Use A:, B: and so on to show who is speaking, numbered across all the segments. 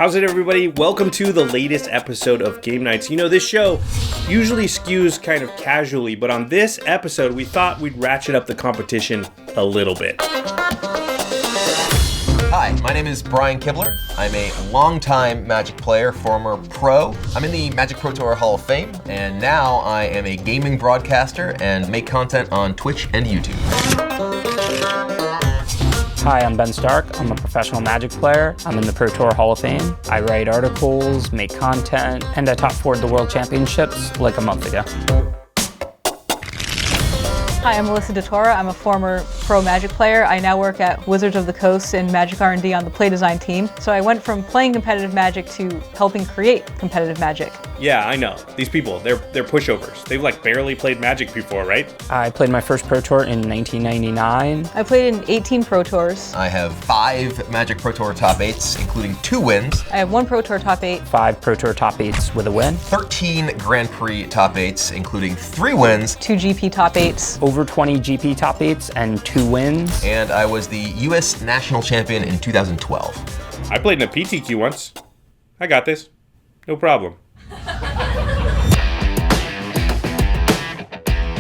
A: How's it, everybody? Welcome to the latest episode of Game Nights. You know, this show usually skews kind of casually, but on this episode, we thought we'd ratchet up the competition a little bit.
B: Hi, my name is Brian Kibler. I'm a longtime Magic player, former pro. I'm in the Magic Pro Tour Hall of Fame, and now I am a gaming broadcaster and make content on Twitch and YouTube.
C: Hi, I'm Ben Stark. I'm a professional Magic player. I'm in the Pro Tour Hall of Fame. I write articles, make content, and I top 4 at the World Championships like a month ago.
D: Hi, I'm DeTora. I'm a former pro Magic player. I now work at Wizards of the Coast in Magic R&D on the play design team. So I went from playing competitive Magic to helping create competitive Magic.
A: Yeah, I know. These people, they're pushovers. They've like barely played Magic before, right?
C: I played my first Pro Tour in 1999.
D: I played in 18 Pro Tours.
B: I have 5 Magic Pro Tour top 8s, including 2 wins.
D: I have 1 Pro Tour top 8.
C: 5 Pro Tour top 8s with a win.
B: 13 Grand Prix top 8s, including 3 wins.
D: 2 GP top 8s.
C: Over 20 GP top 8s and 2 wins.
B: And I was the US National Champion in 2012.
A: I played in a PTQ once. I got this. No problem.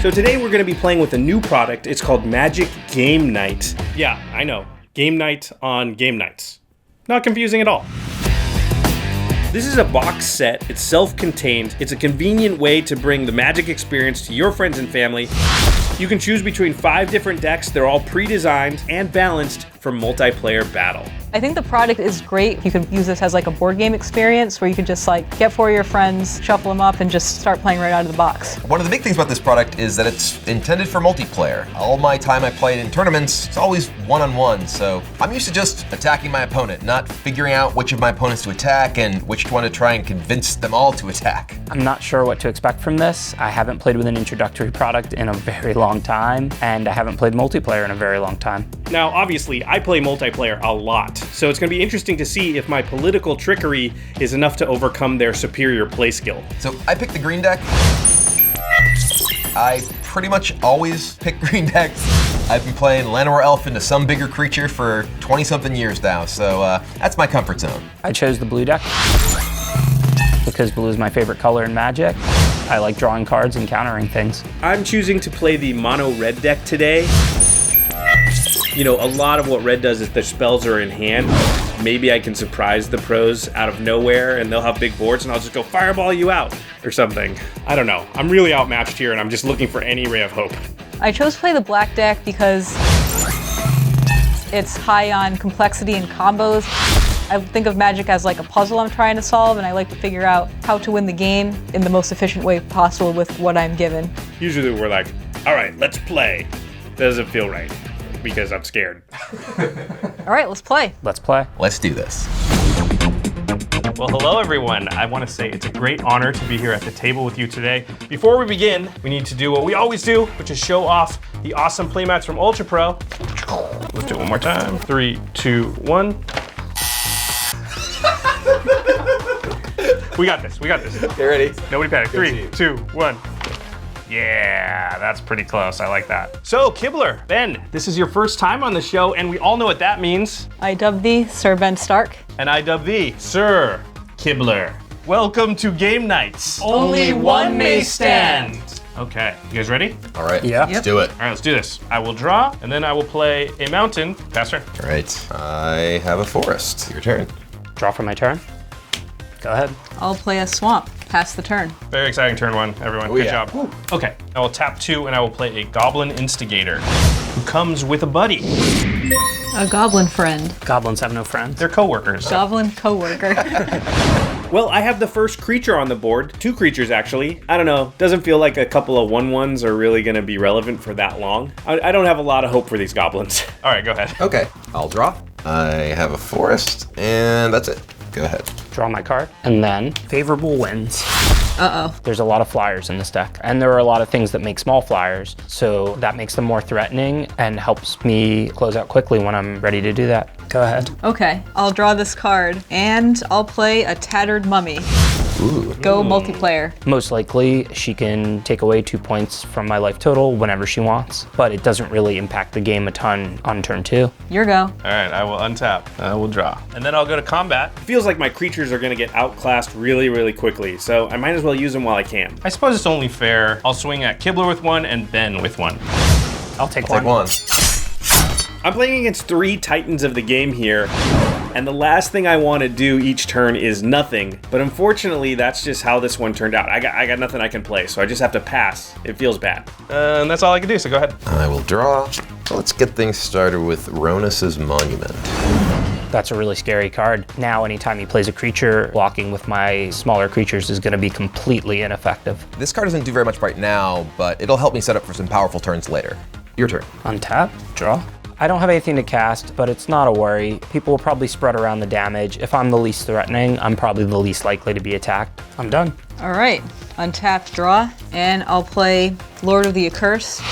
A: So today we're going to be playing with a new product. It's called Magic Game Night. Yeah, I know. Game night on game nights. Not confusing at all. This is a box set. It's self-contained. It's a convenient way to bring the Magic experience to your friends and family. You can choose between 5 different decks. They're all pre-designed and balanced for multiplayer battle.
D: I think the product is great. You can use this as like a board game experience where you can just like get 4 of your friends, shuffle them up, and just start playing right out of the box.
B: One of the big things about this product is that it's intended for multiplayer. All my time I played in tournaments, it's always one-on-one, so I'm used to just attacking my opponent, not figuring out which of my opponents to attack and which one to try and convince them all to attack.
C: I'm not sure what to expect from this. I haven't played with an introductory product in a very long time, and I haven't played multiplayer in a very long time.
A: Now, obviously, I play multiplayer a lot, so it's going to be interesting to see if my political trickery is enough to overcome their superior play skill.
B: So I picked the green deck. I pretty much always pick green decks. I've been playing Llanowar Elf into some bigger creature for 20-something years now, so that's my comfort zone.
C: I chose the blue deck because blue is my favorite color in Magic. I like drawing cards and countering things.
A: I'm choosing to play the mono red deck today. You know, a lot of what red does is their spells are in hand. Maybe I can surprise the pros out of nowhere and they'll have big boards and I'll just go fireball you out or something. I don't know. I'm really outmatched here and I'm just looking for any ray of hope.
D: I chose to play the black deck because it's high on complexity and combos. I think of Magic as like a puzzle I'm trying to solve, and I like to figure out how to win the game in the most efficient way possible with what I'm given.
A: Usually we're like, all right, let's play. Doesn't feel right because I'm scared.
D: All right, let's play.
C: Let's play.
B: Let's do this.
A: Well, hello everyone. I want to say it's a great honor to be here at the table with you today. Before we begin, we need to do what we always do, which is show off the awesome playmats from Ultra Pro. Let's do it one more time. 3, 2, 1. We got this.
B: Get ready.
A: Nobody panic. 3, 2, 1. Yeah, that's pretty close. I like that. So, Kibler, Ben, this is your first time on the show, and we all know what that means.
D: I dub thee Sir Ben Stark.
A: And I dub thee Sir Kibler. Welcome to Game Nights.
C: Only one may stand.
A: Okay, you guys ready?
B: All right,
C: Yeah.
B: let's do it.
A: All right, let's do this. I will draw, and then I will play a mountain. Passer.
B: All right, I have a forest. Your turn.
C: Draw for my turn. Go ahead.
D: I'll play a swamp. Pass the turn.
A: Very exciting turn 1, everyone. Good
B: yeah.
A: job. Okay, I will tap 2, and I will play a Goblin Instigator, who comes with a buddy.
D: A goblin friend.
C: Goblins have no friends.
A: They're co-workers.
D: Goblin co-worker.
A: Well, I have the first creature on the board. 2 creatures, actually. I don't know. Doesn't feel like a couple of 1/1s are really going to be relevant for that long. I don't have a lot of hope for these goblins. All right, go ahead.
B: Okay, I'll draw. I have a forest, and that's it. Go ahead.
C: Draw my card, and then favorable wins.
D: Uh-oh.
C: There's a lot of flyers in this deck, and there are a lot of things that make small flyers, so that makes them more threatening and helps me close out quickly when I'm ready to do that. Go ahead.
D: Okay, I'll draw this card, and I'll play a Tattered Mummy. Go multiplayer.
C: Most likely, she can take away 2 points from my life total whenever she wants, but it doesn't really impact the game a ton on turn 2.
D: Your go.
A: All right, I will untap. I will draw. And then I'll go to combat. Feels like my creatures are gonna get outclassed really, really quickly, so I might as well use them while I can. I suppose it's only fair. I'll swing at Kibler with one and Ben with one.
C: I'll take
B: Take one.
A: I'm playing against 3 titans of the game here, and the last thing I want to do each turn is nothing. But unfortunately, that's just how this one turned out. I got nothing I can play, so I just have to pass. It feels bad. And that's all I can do, so go ahead.
B: I will draw. Let's get things started with Ronus's Monument.
C: That's a really scary card. Now, anytime he plays a creature, blocking with my smaller creatures is gonna be completely ineffective.
B: This card doesn't do very much right now, but it'll help me set up for some powerful turns later. Your turn.
C: Untap, draw. I don't have anything to cast, but it's not a worry. People will probably spread around the damage. If I'm the least threatening, I'm probably the least likely to be attacked. I'm done.
D: All right, untap, draw, and I'll play Lord of the Accursed.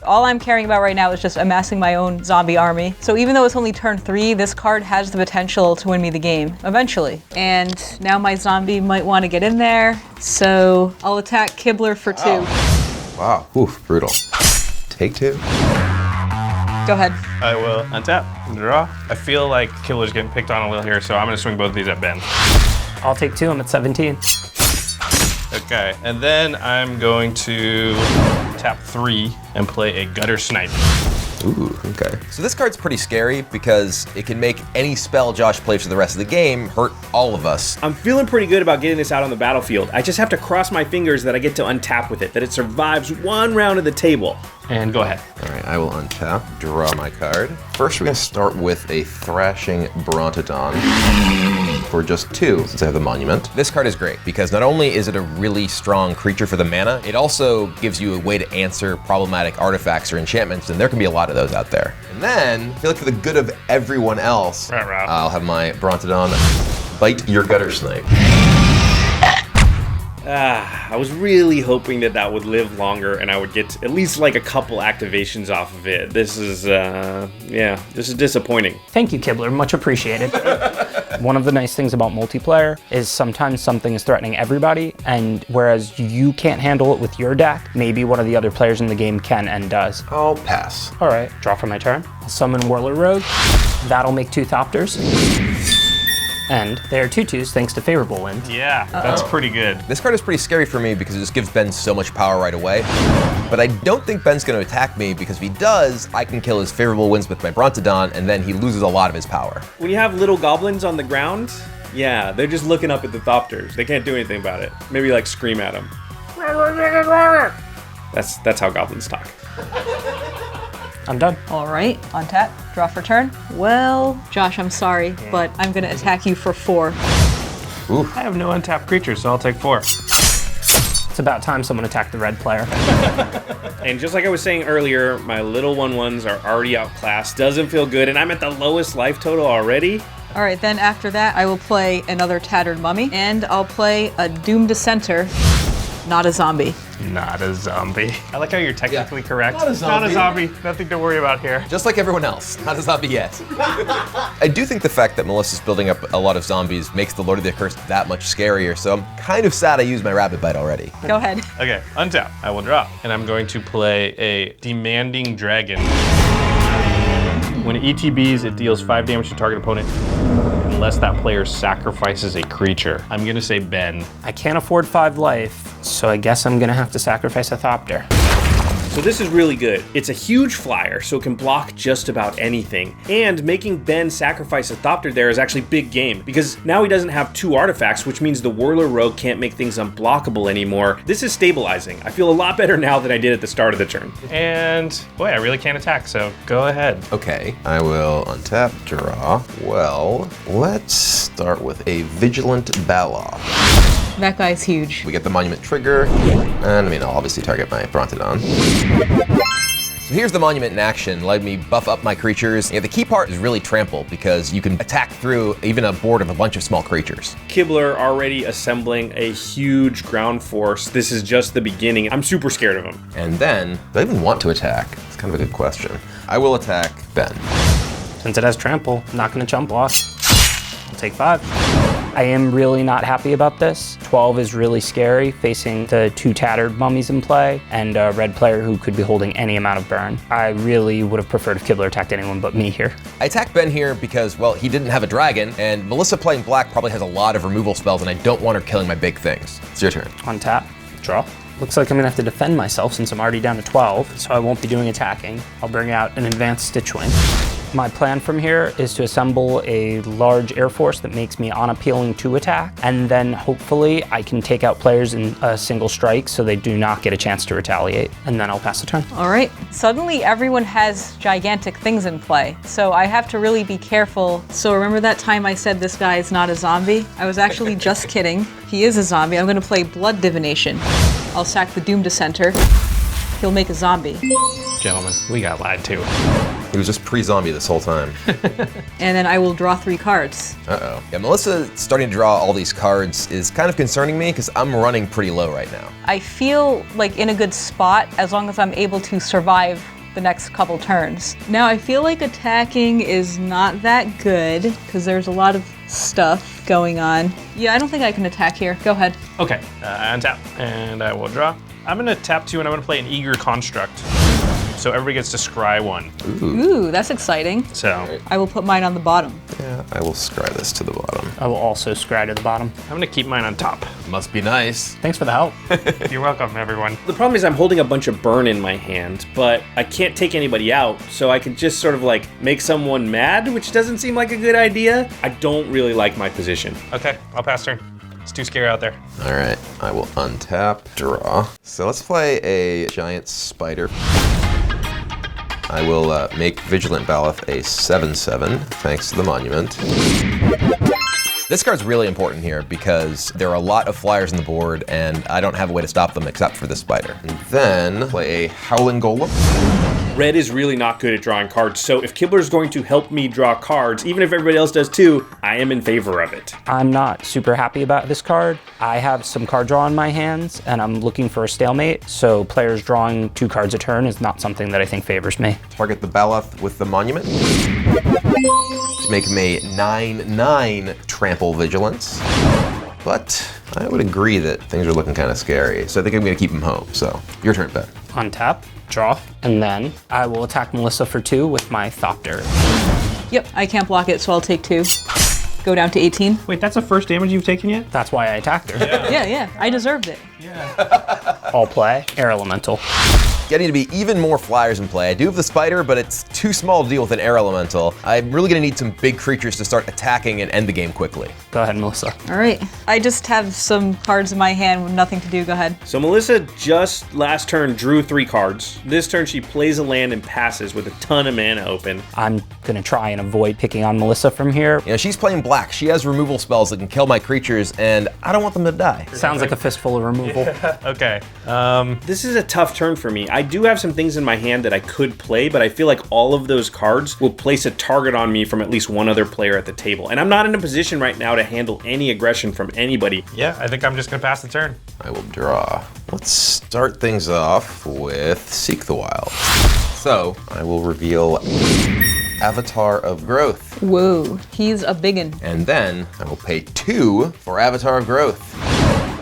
D: All I'm caring about right now is just amassing my own zombie army. So even though it's only turn 3, this card has the potential to win me the game, eventually. And now my zombie might want to get in there, so I'll attack Kibler for 2.
B: Wow. Oof, brutal. Take 2.
D: Go ahead.
A: I will untap, draw. I feel like Kibler's getting picked on a little here, so I'm gonna swing both of these at Ben.
C: I'll take 2, I'm at 17.
A: Okay, and then I'm going to tap 3 and play a Gutter Snipe.
B: Ooh, okay. So this card's pretty scary because it can make any spell Josh plays for the rest of the game hurt all of us.
A: I'm feeling pretty good about getting this out on the battlefield. I just have to cross my fingers that I get to untap with it, that it survives 1 round of the table. And go ahead.
B: All right, I will untap, draw my card. First, we're gonna start with a Thrashing Brontodon for just 2, since I have the Monument. This card is great because not only is it a really strong creature for the mana, it also gives you a way to answer problematic artifacts or enchantments, and there can be a lot of those out there. And then, I feel like for the good of everyone else, I'll have my Brontodon bite your Gutter Snipe.
A: I was really hoping that that would live longer and I would get at least like a couple activations off of it. This is, this is disappointing.
C: Thank you, Kibler, much appreciated. One of the nice things about multiplayer is sometimes something is threatening everybody, and whereas you can't handle it with your deck, maybe one of the other players in the game can and does.
B: I'll pass.
C: All right, draw for my turn. I'll summon Whirler Rogue. That'll make 2 Thopters. And they are 2/2s thanks to favorable wind.
A: Yeah, that's pretty good.
B: This card is pretty scary for me because it just gives Ben so much power right away. But I don't think Ben's gonna attack me because if he does, I can kill his favorable winds with my Brontodon and then he loses a lot of his power.
A: When you have little goblins on the ground, yeah, they're just looking up at the Thopters. They can't do anything about it. Maybe like scream at them. That's how goblins talk.
C: I'm done.
D: All right, untap, draw for turn. Well, Josh, I'm sorry, but I'm gonna attack you for 4.
B: Oof.
A: I have no untapped creatures, so I'll take 4.
C: It's about time someone attacked the red player.
A: And just like I was saying earlier, my little 1/1s are already outclassed. Doesn't feel good, and I'm at the lowest life total already.
D: All right, then after that, I will play another Tattered Mummy, and I'll play a Doomed Dissenter, not a zombie.
A: Not a zombie. I like how you're technically correct.
B: Not a zombie.
A: Not a zombie. Nothing to worry about here.
B: Just like everyone else, not a zombie yet. I do think the fact that Melissa's building up a lot of zombies makes the Lord of the Accursed that much scarier, so I'm kind of sad I used my Rabbit Bite already.
D: Go ahead.
A: Okay, untap. I will draw. And I'm going to play a Demanding Dragon. When it ETBs, it deals 5 damage to target opponent unless that player sacrifices a creature. I'm gonna say Ben.
C: I can't afford 5 life, so I guess I'm gonna have to sacrifice a Thopter.
A: So this is really good. It's a huge flyer, so it can block just about anything. And making Ben sacrifice a Thopter there is actually big game, because now he doesn't have 2 artifacts, which means the Whirler Rogue can't make things unblockable anymore. This is stabilizing. I feel a lot better now than I did at the start of the turn. And, boy, I really can't attack, so go ahead.
B: Okay, I will untap, draw. Well, let's start with a Vigilant Baloth.
D: That guy's huge.
B: We get the Monument trigger, and I mean, I'll obviously target my Brontodon. So here's the Monument in action, letting me buff up my creatures. Yeah, the key part is really trample, because you can attack through even a board of a bunch of small creatures.
A: Kibler already assembling a huge ground force. This is just the beginning. I'm super scared of him.
B: And then, do I even want to attack? It's kind of a good question. I will attack Ben.
C: Since it has trample, I'm not gonna jump block. I'll take 5. I am really not happy about this. 12 is really scary, facing the 2 tattered mummies in play and a red player who could be holding any amount of burn. I really would have preferred if Kibler attacked anyone but me here.
B: I attacked Ben here because, well, he didn't have a dragon, and Melissa playing black probably has a lot of removal spells, and I don't want her killing my big things. It's your turn.
C: On tap, draw. Looks like I'm gonna have to defend myself since I'm already down to 12, so I won't be doing attacking. I'll bring out an advanced Stitchwing. My plan from here is to assemble a large air force that makes me unappealing to attack, and then hopefully I can take out players in a single strike so they do not get a chance to retaliate, and then I'll pass the turn.
D: All right. Suddenly everyone has gigantic things in play, so I have to really be careful. So remember that time I said this guy is not a zombie? I was actually just kidding. He is a zombie. I'm gonna play Blood Divination. I'll sack the Doom Dissenter. He'll make a zombie.
A: Gentlemen, we got lied to.
B: He was just pre-zombie this whole time.
D: And then I will draw 3 cards.
B: Uh-oh. Yeah, Melissa starting to draw all these cards is kind of concerning me because I'm running pretty low right now.
D: I feel like in a good spot as long as I'm able to survive the next couple turns. Now I feel like attacking is not that good because there's a lot of stuff going on. Yeah, I don't think I can attack here. Go ahead.
A: Okay, untap, and I will draw. I'm gonna tap 2 and I'm gonna play an Eager Construct. So everybody gets to scry 1.
D: Ooh, that's exciting.
A: So
D: I will put mine on the bottom.
B: Yeah, I will scry this to the bottom.
C: I will also scry to the bottom.
A: I'm gonna keep mine on top.
B: Must be nice.
C: Thanks for the help.
A: You're welcome, everyone.
E: The problem is I'm holding a bunch of burn in my hand, but I can't take anybody out, so I could just sort of like make someone mad, which doesn't seem like a good idea. I don't really like my position.
A: Okay, I'll pass turn. It's too scary out there.
B: All right, I will untap, draw. So let's play a giant spider. I will make Vigilant Baloth a 7/7, thanks to the monument. This card's really important here because there are a lot of flyers on the board and I don't have a way to stop them except for this spider. And then play a Howling Golem.
E: Red is really not good at drawing cards, so if Kibler is going to help me draw cards, even if everybody else does too, I am in favor of it.
C: I'm not super happy about this card. I have some card draw in my hands, and I'm looking for a stalemate, so players drawing 2 cards a turn is not something that I think favors me.
B: Target the Baloth with the monument. To make him a 9/9 Trample Vigilance. But I would agree that things are looking kind of scary, so I think I'm going to keep him home. So, your turn, Ben.
C: Untap, draw, and then I will attack Melissa for 2 with my Thopter.
D: Yep, I can't block it, so I'll take 2. Go down to 18.
A: Wait, that's the first damage you've taken yet?
C: That's why I attacked her.
D: Yeah, I deserved it.
C: All play, Air Elemental.
B: Getting to be even more flyers in play. I do have the spider, but it's too small to deal with an air elemental. I'm really gonna need some big creatures to start attacking and end the game quickly.
C: Go ahead, Melissa.
D: All right. I just have some cards in my hand with nothing to do. Go ahead.
E: So Melissa just last turn drew 3 cards. This turn she plays a land and passes with a ton of mana open.
C: I'm gonna try and avoid picking on Melissa from here.
B: You know, she's playing black. She has removal spells that can kill my creatures, and I don't want them to die.
C: Sounds like a fistful of removal.
A: Okay.
E: This is a tough turn for me. I do have some things in my hand that I could play, but I feel like all of those cards will place a target on me from at least one other player at the table. And I'm not in a position right now to handle any aggression from anybody.
A: Yeah, I think I'm just gonna pass the turn.
B: I will draw. Let's start things off with Seek the Wild. So, I will reveal Avatar of Growth.
D: Whoa, he's a biggin.
B: And then I will pay 2 for Avatar of Growth.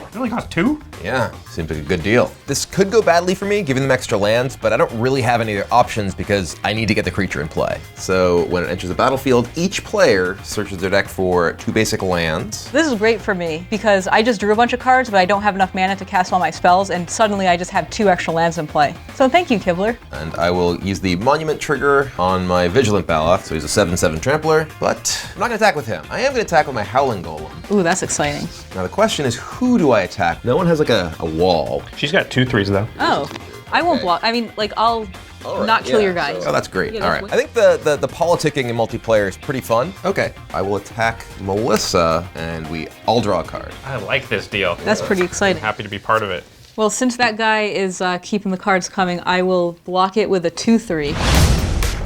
A: It only costs 2?
B: Yeah, seems like a good deal. This could go badly for me, giving them extra lands, but I don't really have any other options because I need to get the creature in play. So when it enters the battlefield, each player searches their deck for 2 basic lands.
D: This is great for me because I just drew a bunch of cards, but I don't have enough mana to cast all my spells, and suddenly I just have 2 extra lands in play. So thank you, Kibler.
B: And I will use the Monument trigger on my Vigilant Baloth, so he's a 7/7 Trampler, but I'm not gonna attack with him. I am gonna attack with my Howling Golem.
D: Ooh, that's exciting.
B: Now the question is, who do I attack? No one has like a wall.
A: She's got 2 3s though.
D: Oh, I won't block. I mean, like, I'll not kill your guys.
B: Oh, that's great.
D: Yeah,
B: All right. I think the politicking in multiplayer is pretty fun. Okay. I will attack Melissa, and we all draw a card.
A: I like this deal.
D: That's pretty exciting.
A: Happy to be part of it.
D: Well, since that guy is keeping the cards coming, I will block it with a 2/3.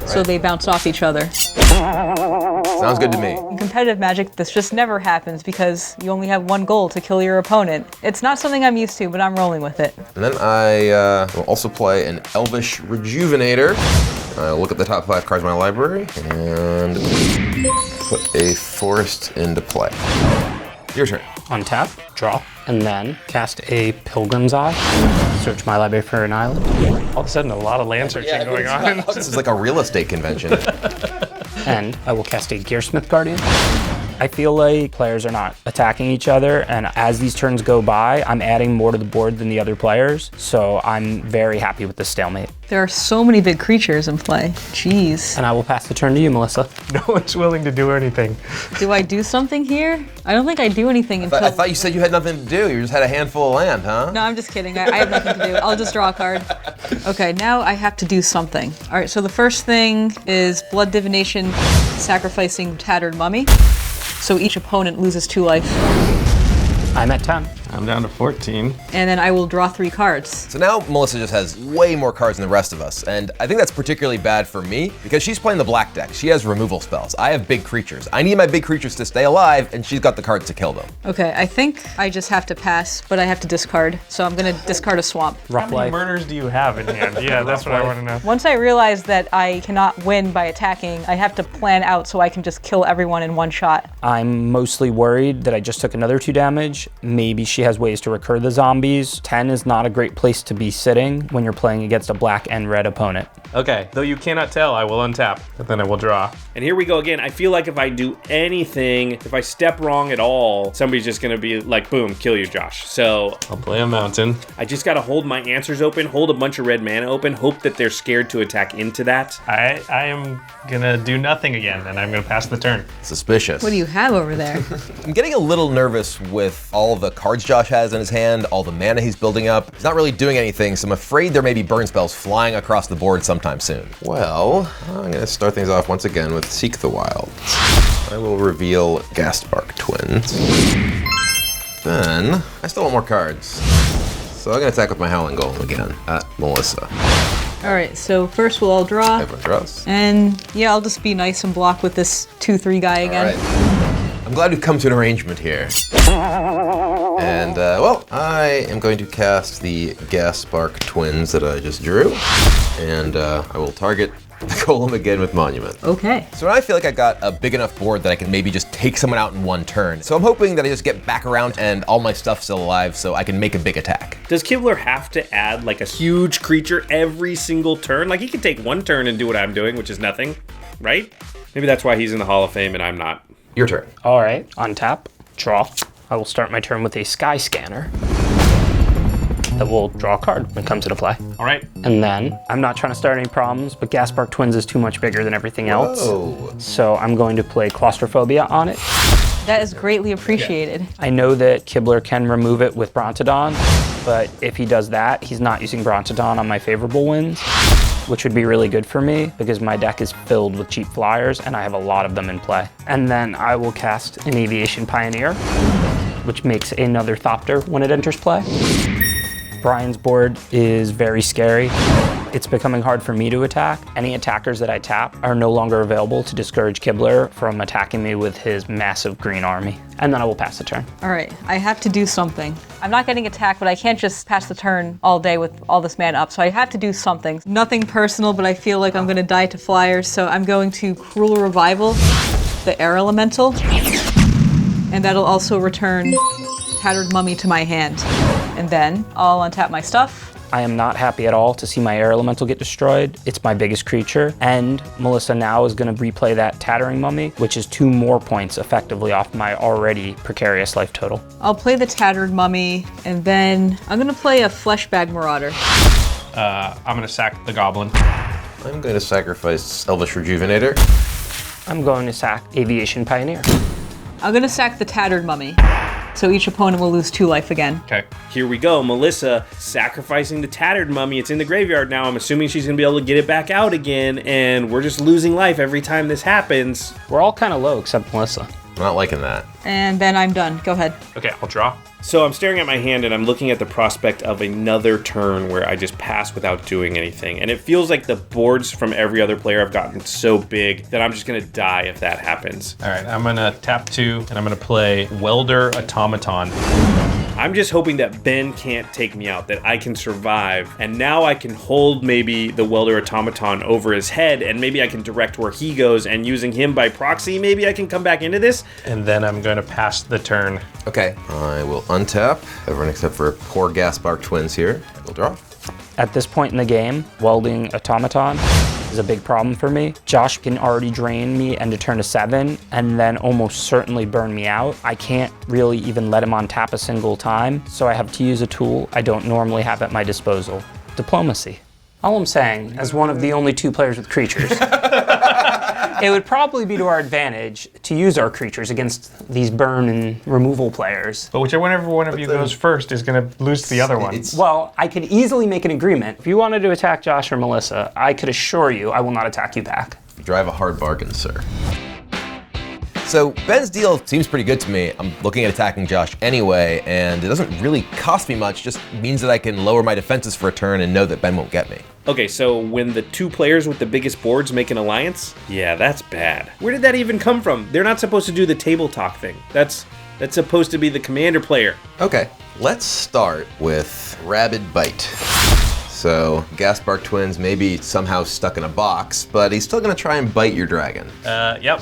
D: So they bounce off each other.
B: Sounds good to me.
D: In competitive Magic, this just never happens because you only have one goal to kill your opponent. It's not something I'm used to, but I'm rolling with it.
B: And then I will also play an Elvish Rejuvenator. I'll look at the top 5 cards in my library and put a forest into play. Your turn.
C: Untap, draw, and then cast a Pilgrim's Eye. Search my library for an island.
A: All of a sudden, a lot of land searching going on.
B: This is like a real estate convention.
C: And I will cast a Gearsmith Guardian. I feel like players are not attacking each other, and as these turns go by, I'm adding more to the board than the other players, so I'm very happy with the stalemate.
D: There are so many big creatures in play. Jeez.
C: And I will pass the turn to you, Melissa.
A: No one's willing to do anything.
D: Do I do something here? I don't think I do anything until...
B: I thought you said you had nothing to do. You just had a handful of land, huh?
D: No, I'm just kidding. I have nothing to do. I'll just draw a card. Okay, now I have to do something. All right, so the first thing is Blood Divination, sacrificing Tattered Mummy. So each opponent loses 2 life.
C: I'm at 10.
A: I'm down to 14.
D: And then I will draw 3 cards.
B: So now Melissa just has way more cards than the rest of us, and I think that's particularly bad for me because she's playing the black deck. She has removal spells. I have big creatures. I need my big creatures to stay alive, and she's got the cards to kill them.
D: Okay, I think I just have to pass, but I have to discard. So I'm gonna discard a swamp.
C: Rough
A: How many
C: life.
A: murders do you have in hand? Yeah, that's what I want to know.
D: Once I realize that I cannot win by attacking, I have to plan out so I can just kill everyone in one shot.
C: I'm mostly worried that I just took another 2 damage. Maybe she has ways to recur the zombies. 10 is not a great place to be sitting when you're playing against a black and red opponent.
A: Okay, though you cannot tell, I will untap, but then I will draw.
E: And here we go again. I feel like if I do anything, if I step wrong at all, somebody's just gonna be like, boom, kill you, Josh. So
A: I'll play a mountain.
E: I just gotta hold my answers open, hold a bunch of red mana open, hope that they're scared to attack into that.
A: I am gonna do nothing again, and I'm gonna pass the turn.
B: Suspicious.
D: What do you have over there?
B: I'm getting a little nervous with all the cards Josh has in his hand, all the mana he's building up. He's not really doing anything, so I'm afraid there may be burn spells flying across the board sometime soon. Well, I'm gonna start things off once again with Seek the Wild. I will reveal Ghastbark Twins. Then, I still want more cards. So I'm gonna attack with my Howling Golem again at Melissa.
D: All right, so first we'll all draw.
B: Everyone draws.
D: And yeah, I'll just be nice and block with this 2/3 guy again.
B: All right. I'm glad we've come to an arrangement here. And, well, I am going to cast the Ghastbark Twins that I just drew. And I will target the Golem again with Monument.
D: Okay.
B: So I feel like I got a big enough board that I can maybe just take someone out in one turn. So I'm hoping that I just get back around and all my stuff's still alive so I can make a big attack.
E: Does Kibler have to add like a huge creature every single turn? Like he could take one turn and do what I'm doing, which is nothing, right? Maybe that's why he's in the Hall of Fame and I'm not.
B: Your turn.
C: All right, untap, draw. I will start my turn with a Sky Scanner that will draw a card when it comes into play.
A: All right.
C: And then, I'm not trying to start any problems, but Ghastbark Twins is too much bigger than everything else.
B: Whoa.
C: So I'm going to play Claustrophobia on it.
D: That is greatly appreciated.
C: I know that Kibler can remove it with Brontodon, but if he does that, he's not using Brontodon on my favorable wins, which would be really good for me because my deck is filled with cheap flyers and I have a lot of them in play. And then I will cast an Aviation Pioneer, which makes another Thopter when it enters play. Brian's board is very scary. It's becoming hard for me to attack. Any attackers that I tap are no longer available to discourage Kibler from attacking me with his massive green army. And then I will pass the turn.
D: All right, I have to do something. I'm not getting attacked, but I can't just pass the turn all day with all this mana up, so I have to do something. Nothing personal, but I feel like I'm gonna die to flyers, so I'm going to Cruel Revival, the Air Elemental, and that'll also return Tattered Mummy to my hand. And then I'll untap my stuff.
C: I am not happy at all to see my air elemental get destroyed. It's my biggest creature. And Melissa now is going to replay that Tattering Mummy, which is 2 more points effectively off my already precarious life total.
D: I'll play the Tattered Mummy, and then I'm gonna play a Fleshbag Marauder.
A: I'm gonna sack the goblin.
B: I'm going to sacrifice Elvish Rejuvenator.
C: I'm going to sack Aviation Pioneer.
D: I'm gonna sack the Tattered Mummy, so each opponent will lose 2 life again.
A: Okay.
E: Here we go, Melissa sacrificing the Tattered Mummy. It's in the graveyard now. I'm assuming she's gonna be able to get it back out again, and we're just losing life every time this happens.
C: We're all kind of low except Melissa.
B: I'm not liking that.
D: And then I'm done. Go ahead.
A: Okay, I'll draw.
E: So I'm staring at my hand and I'm looking at the prospect of another turn where I just pass without doing anything. And it feels like the boards from every other player have gotten so big that I'm just gonna die if that happens.
A: All right, I'm gonna tap 2 and I'm gonna play Welder Automaton.
E: I'm just hoping that Ben can't take me out, that I can survive, and now I can hold maybe the welder automaton over his head, and maybe I can direct where he goes, and using him by proxy, maybe I can come back into this.
A: And then I'm going to pass the turn.
B: Okay, I will untap. Everyone except for poor Gaspark twins here. I will draw.
C: At this point in the game, welding automaton is a big problem for me. Josh can already drain me end of turn to 7 and then almost certainly burn me out. I can't really even let him on tap a single time, so I have to use a tool I don't normally have at my disposal. Diplomacy. All I'm saying, as one of the only 2 players with creatures, it would probably be to our advantage to use our creatures against these burn and removal players.
A: But whichever one of you goes first is going to lose to the other one.
C: Well, I could easily make an agreement. If you wanted to attack Josh or Melissa, I could assure you I will not attack you back.
B: You drive a hard bargain, sir. So Ben's deal seems pretty good to me. I'm looking at attacking Josh anyway, and it doesn't really cost me much, just means that I can lower my defenses for a turn and know that Ben won't get me.
E: Okay, so when the 2 players with the biggest boards make an alliance? Yeah, that's bad. Where did that even come from? They're not supposed to do the table talk thing. That's supposed to be the commander player.
B: Okay, let's start with Rabid Bite. So Gaspark twins may be somehow stuck in a box, but he's still gonna try and bite your dragon.
A: Yep.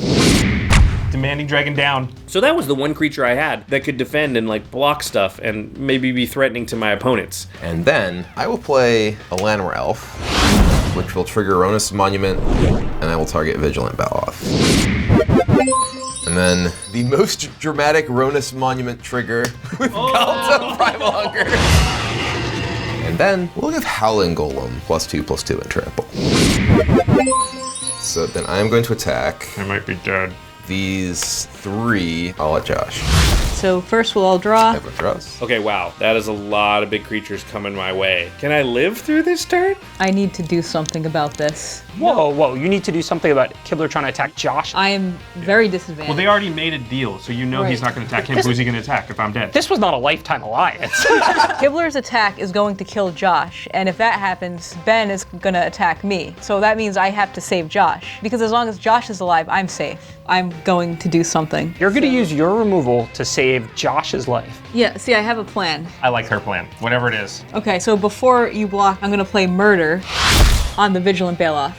A: Demanding dragon down.
E: So that was the one creature I had that could defend and like block stuff and maybe be threatening to my opponents.
B: And then I will play a Llanowar Elf, which will trigger Ronus Monument, and I will target Vigilant Baloth. And then the most dramatic Ronus Monument trigger with Cult of Primal Hunger. And then we'll give Howling Golem +2/+2 and trample. So then I am going to attack.
A: I might be dead.
B: These 3, I'll let Josh.
D: So first we'll all draw.
B: Everyone draws.
E: Okay, wow, that is a lot of big creatures coming my way. Can I live through this turn?
D: I need to do something about this.
C: Whoa, you need to do something about Kibler trying to attack Josh.
D: I am very disadvantaged.
A: Well, they already made a deal, so you know he's not going to attack him. Who's he going to attack if I'm dead?
C: This was not a lifetime alliance.
D: Kibler's attack is going to kill Josh, and if that happens, Ben is gonna attack me. So that means I have to save Josh, because as long as Josh is alive, I'm safe. I'm going to do something.
C: You're gonna use your removal to save Josh's life.
D: Yeah, see, I have a plan.
A: I like her plan, whatever it is.
D: Okay, so before you block, I'm gonna play Murder on the Vigilant Baloth.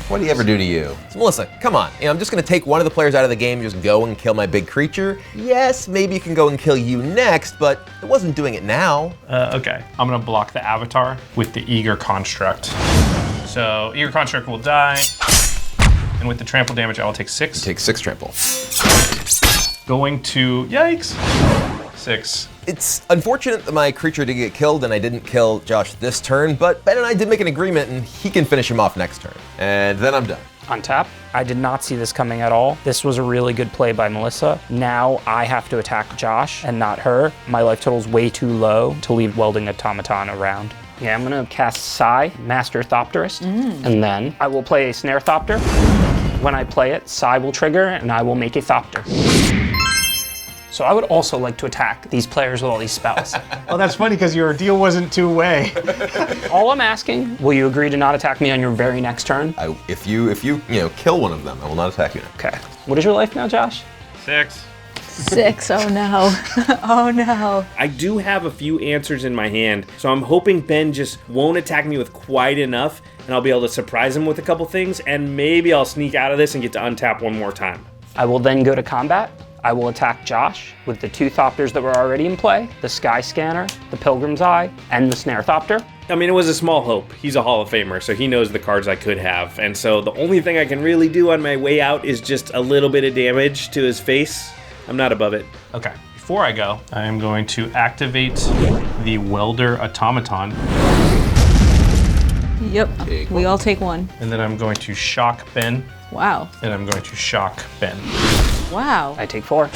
B: What did he ever do to you? So Melissa, come on. I'm just gonna take one of the players out of the game, just go and kill my big creature. Yes, maybe it can go and kill you next, but it wasn't doing it now.
A: Okay, I'm going to block the Avatar with the Eager Construct. So Eager Construct will die, and with the trample damage, I will take 6.
B: Take 6 trample.
A: Going to, yikes, 6.
B: It's unfortunate that my creature did get killed and I didn't kill Josh this turn, but Ben and I did make an agreement and he can finish him off next turn. And then I'm done.
C: On tap. I did not see this coming at all. This was a really good play by Melissa. Now I have to attack Josh and not her. My life total's way too low to leave welding automaton around. Yeah, I'm gonna cast Psy, Master Thopterist, and then I will play a Snare Thopter. When I play it, Psy will trigger and I will make a Thopter. So I would also like to attack these players with all these spells.
A: Well, that's funny because your deal wasn't two-way.
C: All I'm asking, will you agree to not attack me on your very next turn?
B: If you kill one of them, I will not attack you.
C: Okay. What is your life now, Josh?
A: 6.
D: 6, oh no. Oh no.
E: I do have a few answers in my hand, so I'm hoping Ben just won't attack me with quite enough, and I'll be able to surprise him with a couple things, and maybe I'll sneak out of this and get to untap one more time.
C: I will then go to combat. I will attack Josh with the 2 Thopters that were already in play, the Sky Scanner, the Pilgrim's Eye, and the Snare Thopter.
E: I mean, it was a small hope. He's a Hall of Famer, so he knows the cards I could have, and so the only thing I can really do on my way out is just a little bit of damage to his face. I'm not above it.
A: Okay, before I go, I am going to activate the Welder Automaton.
D: Yep, we all take 1.
A: And then I'm going to shock Ben.
D: Wow.
A: And I'm going to shock Ben.
D: Wow.
C: I take 4.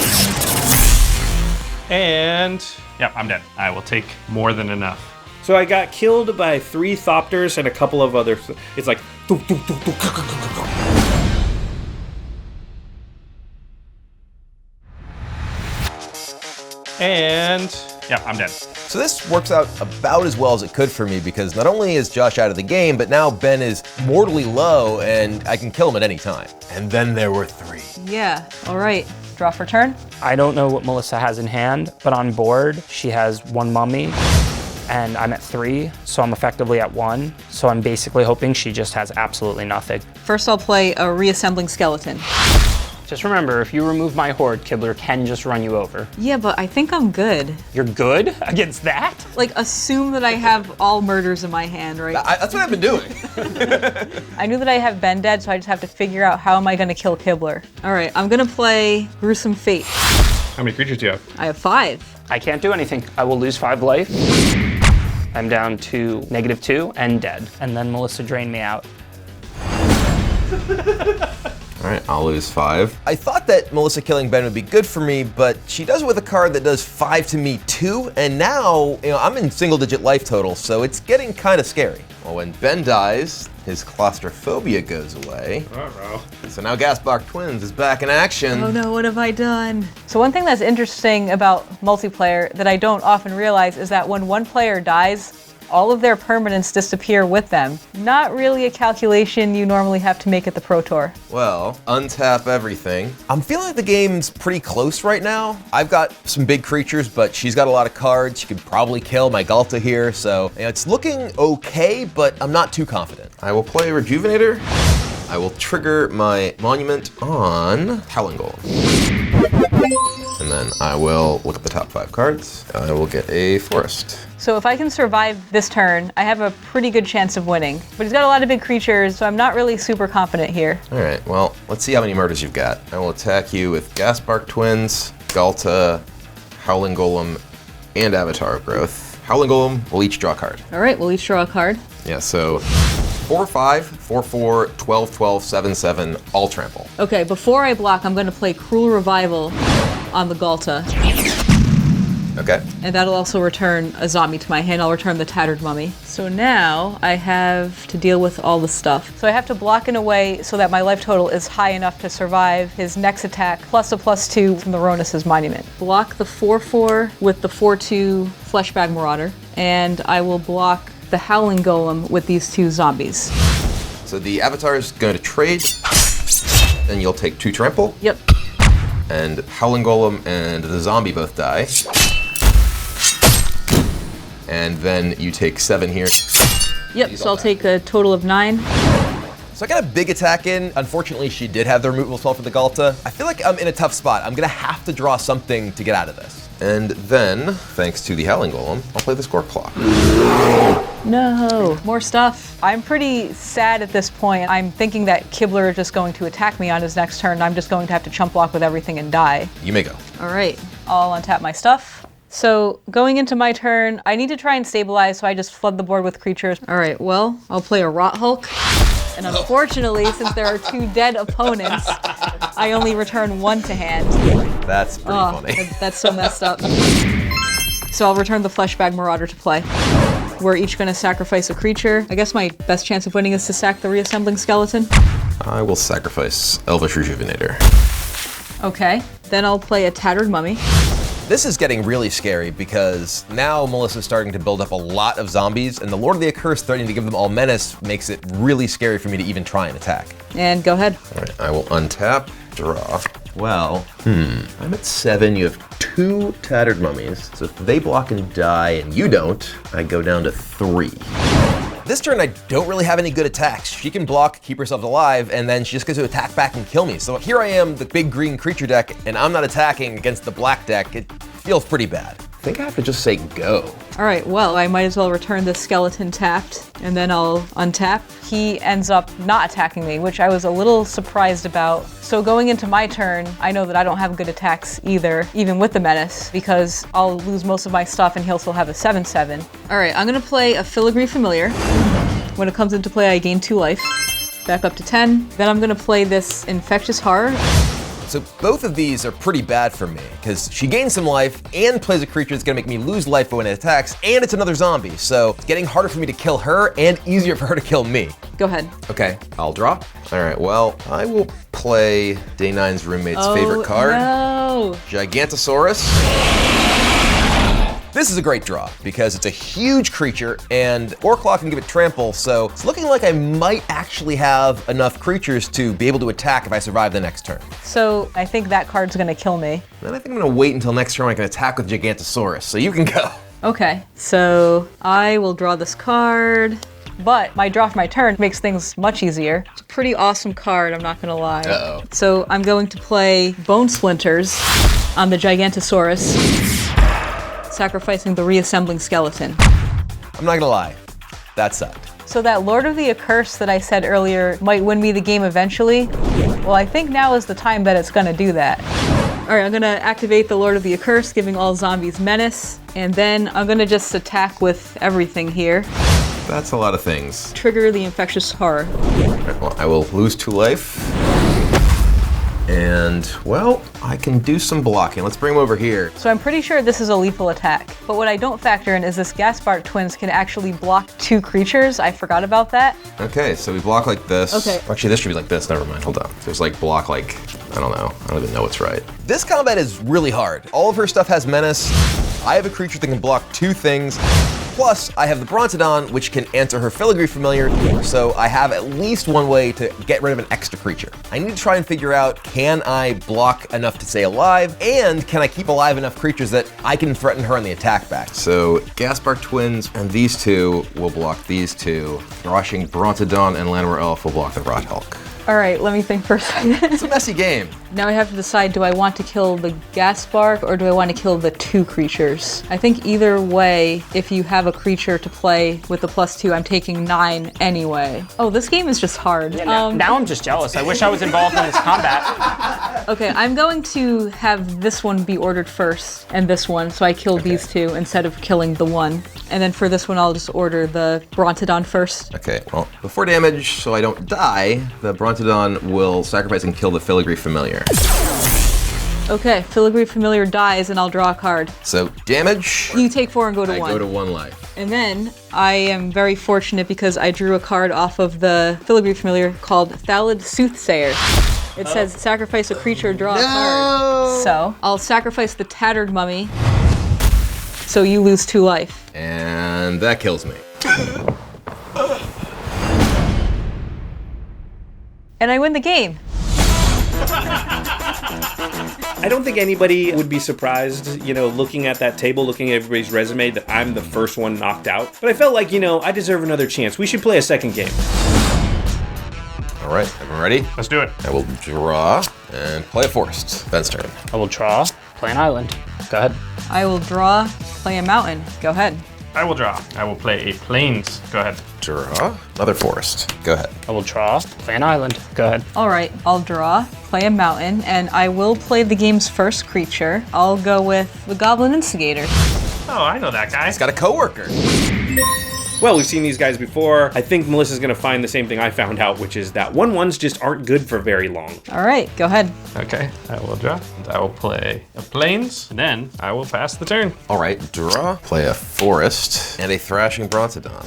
A: And, yep, I'm dead. I will take more than enough.
E: So I got killed by 3 Thopters and a couple of other... It's like...
A: And, yeah, I'm dead.
B: So this works out about as well as it could for me because not only is Josh out of the game, but now Ben is mortally low and I can kill him at any time. And then there were 3.
D: Yeah, all right. Draw for turn.
C: I don't know what Melissa has in hand, but on board, she has 1 mummy, and I'm at 3, so I'm effectively at 1. So I'm basically hoping she just has absolutely nothing.
D: First, I'll play a reassembling skeleton.
C: Just remember, if you remove my horde, Kibler can just run you over.
D: Yeah, but I think I'm good.
C: You're good against that?
D: Like, assume that I have all murders in my hand, right?
B: That's what I've been doing.
D: I knew that I have Ben dead, so I just have to figure out how am I gonna kill Kibler. All right, I'm gonna play Gruesome Fate.
E: How many creatures do you have?
D: I have 5.
C: I can't do anything. I will lose 5 life. I'm down to -2 and dead. And then Melissa drained me out.
B: All right, I'll lose 5. I thought that Melissa killing Ben would be good for me, but she does it with a card that does 5 to me too, and now, I'm in single-digit life total, so it's getting kind of scary. Well, when Ben dies, his claustrophobia goes away.
E: Uh-oh.
B: So now Gasbark Twins is back in action.
D: Oh no, what have I done? So one thing that's interesting about multiplayer that I don't often realize is that when one player dies, all of their permanents disappear with them. Not really a calculation you normally have to make at the Pro Tour.
B: Well, untap everything. I'm feeling like the game's pretty close right now. I've got some big creatures, but she's got a lot of cards. She could probably kill my Galta here, so it's looking okay, but I'm not too confident. I will play Rejuvenator. I will trigger my Monument on Howling Golem. And then I will look at the top 5 cards. I will get a Forest.
D: So if I can survive this turn, I have a pretty good chance of winning. But he's got a lot of big creatures, so I'm not really super confident here.
B: All right, well, let's see how many murders you've got. I will attack you with Gasbark Twins, Galta, Howling Golem, and Avatar of Growth. Howling Golem will each draw a card.
D: All right, we'll each draw a card.
B: Yeah, so 4/5, 4/4, 12/12, 7/7, all trample.
D: Okay, before I block, I'm gonna play Cruel Revival on the Galta.
B: Okay.
D: And that'll also return a zombie to my hand. I'll return the Tattered Mummy. So now I have to deal with all the stuff. So I have to block in a way so that my life total is high enough to survive his next attack, plus a +2 from the Ronus's Monument. Block the 4/4 with the 4/2 Fleshbag Marauder, and I will block the Howling Golem with these 2 zombies.
B: So the Avatar is going to trade, and you'll take 2 trample.
D: Yep.
B: And Howling Golem and the zombie both die. And then you take 7 here.
D: Yep, so I'll take a total of 9.
B: So I got a big attack in. Unfortunately, she did have the removal spell for the Galta. I feel like I'm in a tough spot. I'm gonna have to draw something to get out of this. And then, thanks to the Howling Golem, I'll play the Score Claw.
D: No, more stuff. I'm pretty sad at this point. I'm thinking that Kibler is just going to attack me on his next turn. I'm just going to have to chump block with everything and die.
B: You may go.
D: All right, I'll untap my stuff. So going into my turn, I need to try and stabilize, so I just flood the board with creatures. All right, well, I'll play a Rot Hulk. And unfortunately, since there are 2 dead opponents, I only return 1 to hand.
B: That's pretty funny.
D: That's so messed up. So I'll return the Fleshbag Marauder to play. We're each going to sacrifice a creature. I guess my best chance of winning is to sack the reassembling skeleton.
B: I will sacrifice Elvish Rejuvenator.
D: Okay, then I'll play a Tattered Mummy.
B: This is getting really scary because now Melissa's starting to build up a lot of zombies, and the Lord of the Accursed threatening to give them all menace makes it really scary for me to even try and attack.
D: And go ahead.
B: All right, I will untap, draw. Well, I'm at 7. You have 2 Tattered Mummies. So if they block and die and you don't, I go down to 3. This turn, I don't really have any good attacks. She can block, keep herself alive, and then she just gets to attack back and kill me. So here I am, the big green creature deck, and I'm not attacking against the black deck. It feels pretty bad. I think I have to just say go.
D: All right, well, I might as well return this skeleton tapped, and then I'll untap. He ends up not attacking me, which I was a little surprised about. So going into my turn, I know that I don't have good attacks either, even with the menace, because I'll lose most of my stuff and he'll still have a 7/7. All right, I'm gonna play a Filigree Familiar. When it comes into play, I gain 2 life. Back up to 10. Then I'm gonna play this Infectious Horror.
B: So both of these are pretty bad for me, because she gains some life and plays a creature that's gonna make me lose life when it attacks, and it's another zombie. So it's getting harder for me to kill her and easier for her to kill me.
D: Go ahead.
B: Okay, I'll draw. All right, well, I will play Day 9's roommate's favorite card.
D: No.
B: Gigantosaurus. This is a great draw because it's a huge creature and Orclaw can give it trample, so it's looking like I might actually have enough creatures to be able to attack if I survive the next turn.
D: So I think that card's gonna kill me.
B: Then I think I'm gonna wait until next turn when I can attack with Gigantosaurus, so you can go.
D: Okay, so I will draw this card, but my draw for my turn makes things much easier. It's a pretty awesome card, I'm not gonna lie.
B: Uh-oh.
D: So I'm going to play Bone Splinters on the Gigantosaurus, sacrificing the reassembling skeleton.
B: I'm not gonna lie, that sucked.
D: So that Lord of the Accursed that I said earlier might win me the game eventually. Well, I think now is the time that it's gonna do that. All right, I'm gonna activate the Lord of the Accursed, giving all zombies menace, and then I'm gonna just attack with everything here.
B: That's a lot of things.
D: Trigger the Infectious Horror.
B: Alright, well, I will lose 2 life. And, well, I can do some blocking. Let's bring him over here.
D: So I'm pretty sure this is a lethal attack. But what I don't factor in is this Gaspard twins can actually block 2 creatures. I forgot about that.
B: Okay, so we block like this.
D: Okay.
B: Actually, this should be like this. Never mind, hold on. There's like block like, I don't know. I don't even know what's right. This combat is really hard. All of her stuff has menace. I have a creature that can block 2 things. Plus, I have the Brontodon, which can answer her Filigree Familiar, so I have at least one way to get rid of an extra creature. I need to try and figure out, can I block enough to stay alive, and can I keep alive enough creatures that I can threaten her on the attack back? So, Gaspard Twins and these 2 will block these 2. Rushing Brontodon and Llanowar Elf will block the Rot Hulk.
D: All right, let me think for a second.
B: It's a messy game.
D: Now I have to decide, do I want to kill the Gaspard or do I want to kill the 2 creatures? I think either way, if you have a creature to play with the +2, I'm taking 9 anyway. Oh, this game is just hard.
C: Now I'm just jealous. I wish I was involved in this combat.
D: Okay, I'm going to have this one be ordered first and this one, so I kill these 2 instead of killing the 1. And then for this one, I'll just order the Brontodon first.
B: Okay, well, before damage, so I don't die, the Brontodon will sacrifice and kill the Filigree Familiar.
D: Okay, Filigree Familiar dies and I'll draw a card.
B: So, damage.
D: You take 4 and go to 1.
B: I go to 1 life.
D: And then I am very fortunate because I drew a card off of the Filigree Familiar called Thalid Soothsayer. It says sacrifice a creature, draw a card. So I'll sacrifice the Tattered Mummy, so you lose 2 life.
B: And that kills me.
D: And I win the game.
E: I don't think anybody would be surprised, looking at that table, looking at everybody's resume, that I'm the first one knocked out. But I felt like, I deserve another chance. We should play a second game.
B: All right, everyone ready?
C: Let's do it.
B: I will draw and play a forest. Ben's turn.
C: I will draw, play an island. Go ahead.
D: I will draw, play a mountain. Go ahead.
F: I will draw. I will play a plains. Go ahead.
B: Draw another forest. Go ahead.
C: I will draw, play an island. Go ahead.
D: All right, I'll draw, play a mountain, and I will play the game's first creature. I'll go with the Goblin Instigator.
F: Oh, I know that guy.
B: He's got a coworker.
E: Well, we've seen these guys before. I think Melissa's gonna find the same thing I found out, which is that 1/1s just aren't good for very long.
D: All right, go ahead.
F: Okay, I will draw. And I will play a plains, and then I will pass the turn.
B: All right, draw, play a forest, and a Thrashing Brontodon.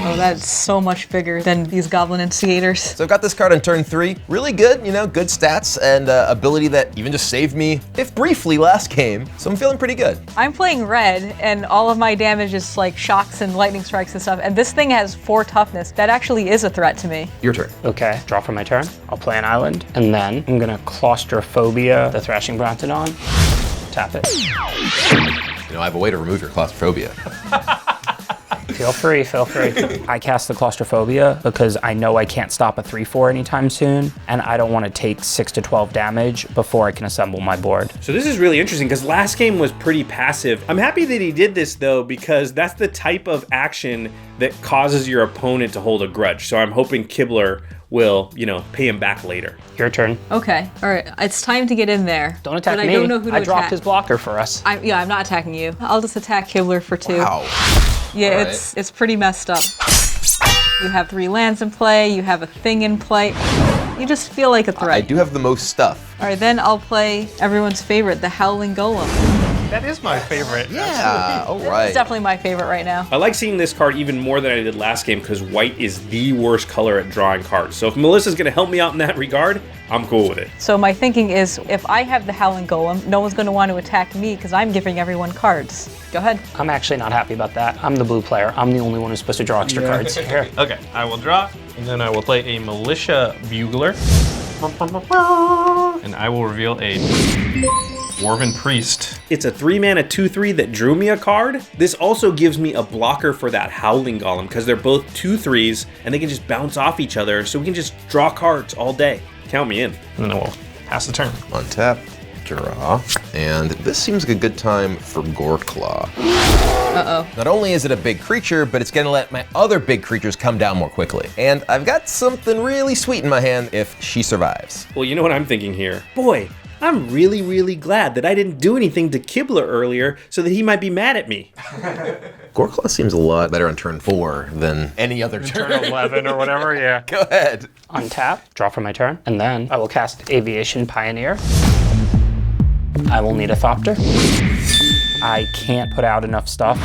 D: Oh, that's so much bigger than these Goblin Instigators.
B: So I've got this card on turn 3. Really good, good stats and ability that even just saved me, if briefly, last game. So I'm feeling pretty good.
D: I'm playing red, and all of my damage is like shocks and lightning strikes and stuff, and this thing has 4 toughness. That actually is a threat to me.
B: Your turn.
C: Okay, draw for my turn. I'll play an island, and then I'm gonna Claustrophobia the Thrashing Brontodon. Tap it.
B: I have a way to remove your claustrophobia.
C: Feel free, feel free. I cast the Claustrophobia because I know I can't stop a 3/4 anytime soon, and I don't want to take 6 to 12 damage before I can assemble my board.
E: So this is really interesting because last game was pretty passive. I'm happy that he did this though, because that's the type of action that causes your opponent to hold a grudge. So I'm hoping Kibler will, pay him back later.
C: Your turn.
D: Okay, all right, it's time to get in there.
C: Don't attack
D: but
C: me.
D: I don't know who to
C: I dropped
D: attack.
C: his blocker for us.
D: I'm not attacking you. I'll just attack Kibler for 2.
B: Wow.
D: Yeah,
B: All right.
D: it's pretty messed up. You have 3 lands in play, you have a thing in play. You just feel like a threat.
B: I do have the most stuff.
D: All right, then I'll play everyone's favorite, the Howling Golem.
F: That is my favorite.
B: Yeah, all right.
D: It's definitely my favorite right now.
E: I like seeing this card even more than I did last game because white is the worst color at drawing cards. So if Melissa's going to help me out in that regard, I'm cool with it.
D: So my thinking is, if I have the Howling Golem, no one's going to want to attack me because I'm giving everyone cards. Go ahead.
C: I'm actually not happy about that. I'm the blue player. I'm the only one who's supposed to draw extra cards here.
F: Okay, I will draw, and then I will play a Militia Bugler. And I will reveal a Dwarven Priest.
E: It's a 3-mana 2/3 that drew me a card. This also gives me a blocker for that Howling Golem because they're both 2/3s and they can just bounce off each other, so we can just draw cards all day. Count me in.
F: And then I will pass the turn.
B: Untap, draw, and this seems like a good time for Goreclaw.
D: Uh-oh.
B: Not only is it a big creature, but it's gonna let my other big creatures come down more quickly. And I've got something really sweet in my hand if she survives.
E: Well, you know what I'm thinking here? Boy, I'm really, really glad that I didn't do anything to Kibler earlier so that he might be mad at me.
B: Goreclaw seems a lot better on turn 4 than any other turn.
F: Turn 11 or whatever, yeah.
B: Go ahead.
C: Untap, draw for my turn, and then I will cast Aviation Pioneer. I will need a Thopter. I can't put out enough stuff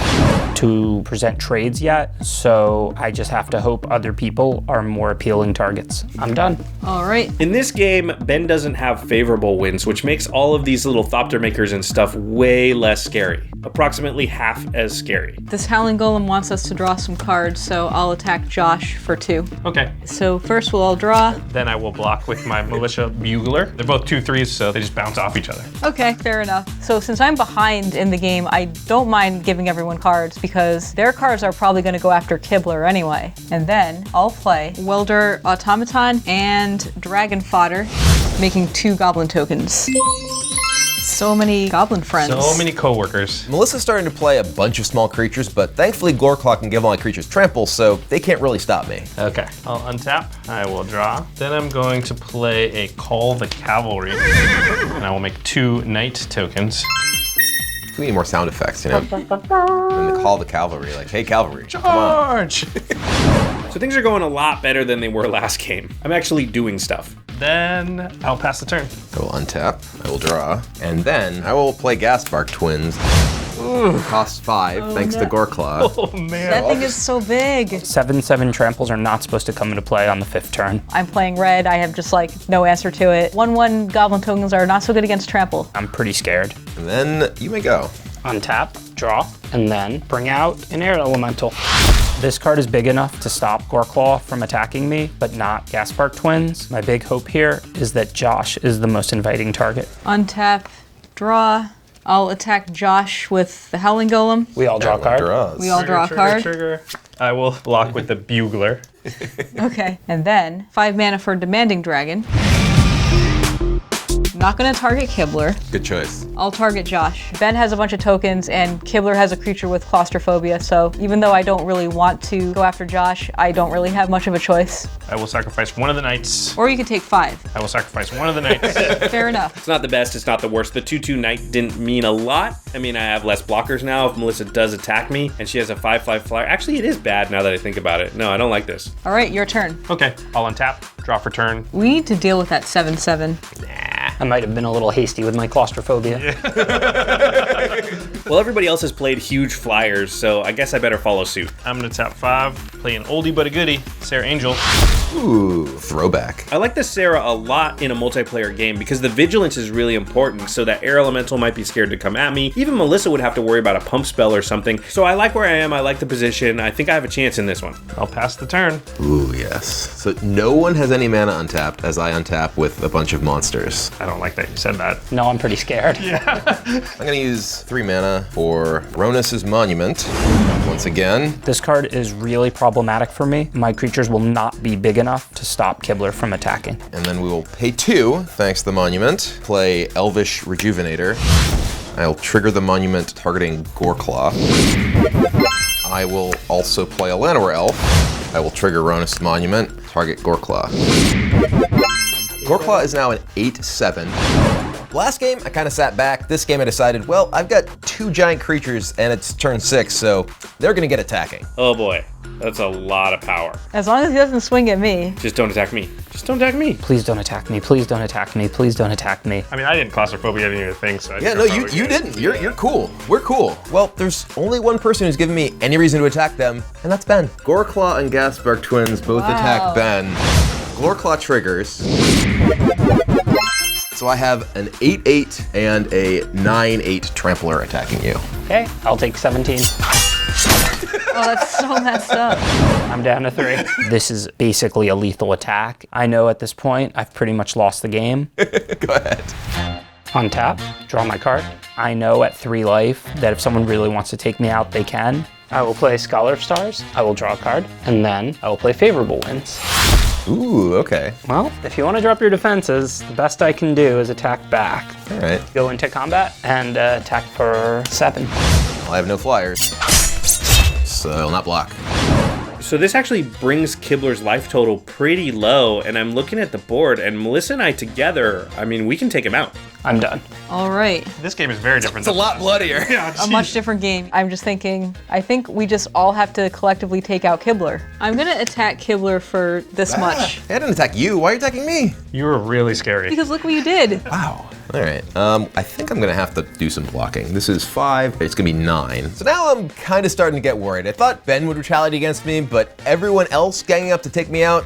C: to present trades yet, so I just have to hope other people are more appealing targets. I'm done.
D: All right.
E: In this game, Ben doesn't have favorable wins, which makes all of these little Thopter makers and stuff way less scary. Approximately half as scary.
D: This Howling Golem wants us to draw some cards, so I'll attack Josh for 2.
F: Okay,
D: So first we'll all draw.
F: then I will block with my Militia Bugler. They're both 2/3s, so they just bounce off each other.
D: Okay, fair enough. So since I'm behind in the game, I don't mind giving everyone cards because their cards are probably going to go after Kibler anyway. And then I'll play Welder Automaton and Dragon Fodder, making 2 Goblin tokens. So many Goblin friends.
F: So many coworkers.
B: Melissa's starting to play a bunch of small creatures, but thankfully Goreclaw can give all my creatures trample, so they can't really stop me.
F: Okay, I'll untap, I will draw. Then I'm going to play a Call the Cavalry, and I will make 2 Knight tokens.
B: We need more sound effects, you know? And they call the cavalry, like, hey, cavalry, come on.
F: Charge!
E: So things are going a lot better than they were last game. I'm actually doing stuff.
F: Then I'll pass the turn.
B: I will untap, I will draw, and then I will play Gaspark Twins. Cost 5, thanks to Goreclaw.
F: Oh man.
D: That thing is so big.
C: 7/7 tramples are not supposed to come into play on the 5th turn.
D: I'm playing red. I have just like no answer to it. 1/1 Goblin tokens are not so good against trample.
C: I'm pretty scared.
B: And then you may go.
C: Untap, draw, and then bring out an Air Elemental. This card is big enough to stop Goreclaw from attacking me, but not Gaspark Twins. My big hope here is that Josh is the most inviting target.
D: Untap, draw. I'll attack Josh with the Howling Golem.
C: We all draw a card.
B: Draws.
D: We all draw a card.
F: Trigger. I will block with the Bugler.
D: Okay. And then 5 mana for Demanding Dragon. Not gonna target Kibler.
B: Good choice.
D: I'll target Josh. Ben has a bunch of tokens and Kibler has a creature with claustrophobia, so even though I don't really want to go after Josh, I don't really have much of a choice.
F: I will sacrifice one of the knights.
D: Or you could take 5.
F: I will sacrifice one of the knights.
D: Fair enough.
E: It's not the best, it's not the worst. The 2/2 Knight didn't mean a lot. I mean, I have less blockers now if Melissa does attack me, and she has a 5/5 flyer. Actually, it is bad now that I think about it. No, I don't like this.
D: All right, your turn.
F: Okay, I'll untap, draw for turn.
D: We need to deal with that 7/7.
C: I might have been a little hasty with my claustrophobia.
E: Well, everybody else has played huge flyers, so I guess I better follow suit.
F: I'm gonna tap 5, play an oldie but a goodie, Sarah Angel.
B: Ooh, throwback.
E: I like the Sarah a lot in a multiplayer game because the vigilance is really important, so that air elemental might be scared to come at me. Even Melissa would have to worry about a pump spell or something. So I like where I am, I like the position. I think I have a chance in this one.
F: I'll pass the turn.
B: Ooh, yes. So no one has any mana untapped as I untap with a bunch of monsters.
F: I don't like that you said that.
C: No, I'm pretty scared.
B: I'm gonna use 3 mana for Ronus's Monument. Once again,
C: This card is really problematic for me. My creatures will not be big enough to stop Kibler from attacking.
B: and then we will pay 2, thanks to the Monument. Play Elvish Rejuvenator. I'll trigger the Monument targeting Goreclaw. I will also play a Llanowar Elf. I will trigger Ronus Monument, target Goreclaw. Goreclaw is now an 8/7. Last game, I kind of sat back. This game, I decided, well, I've got 2 giant creatures and it's turn 6, so they're gonna get attacking.
E: Oh boy, that's a lot of power.
D: As long as he doesn't swing at me.
E: Just don't attack me. Just don't attack me.
C: Please don't attack me. Please don't attack me. Please don't attack me.
F: I mean, I didn't claustrophobia any of your things, so I
B: Yeah,
F: think
B: no,
F: I'm
B: you
F: probably good.
B: didn't. You're cool. We're cool. Well, there's only one person who's given me any reason to attack them, and that's Ben. Goreclaw and Gasbark twins both attack Ben. Goreclaw triggers. So I have an 8/8 and a 9/8 trampler attacking you.
C: Okay, I'll take 17.
D: Oh, that's so messed up.
C: I'm down to 3. This is basically a lethal attack. I know at this point I've pretty much lost the game.
B: Go ahead.
C: Untap, draw my card. I know at 3 life that if someone really wants to take me out, they can. I will play Scholar of Stars, I will draw a card, and then I will play Favorable Winds.
B: Ooh, okay.
C: Well, if you want to drop your defenses, the best I can do is attack back.
B: All right.
C: Go into combat and attack for 7.
B: Well, I have no flyers, so I'll not block.
E: So this actually brings Kibler's life total pretty low, and I'm looking at the board, and Melissa and I together, I mean, we can take him out.
C: I'm done.
D: All right.
F: This game is very different.
B: It's a lot bloodier.
F: Yeah,
D: A much different game. I'm just thinking, I think we just all have to collectively take out Kibler. I'm gonna attack Kibler for this much.
B: I didn't attack you. Why are you attacking me?
F: You were really scary.
D: Because look what you did.
B: Wow. All right. I think I'm gonna have to do some blocking. This is 5. It's gonna be 9. So now I'm kind of starting to get worried. I thought Ben would retaliate against me, but everyone else ganging up to take me out,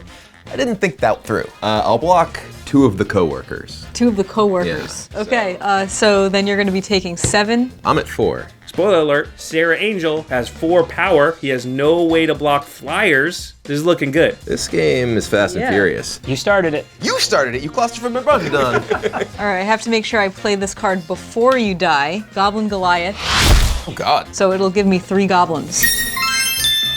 B: I didn't think that through. I'll block 2 of the coworkers.
D: 2 of the coworkers.
B: Yeah,
D: Okay, so then you're gonna be taking 7.
B: I'm at 4.
E: Spoiler alert, Sarah Angel has 4 power. He has no way to block flyers. This is looking good.
B: This game is fast and
D: Yeah.
B: furious.
C: You started it.
B: You started it. You claustrophobic brought it done.
D: All right, I have to make sure I play this card before you die. Goblin Goliath.
B: Oh God.
D: So it'll give me 3 goblins.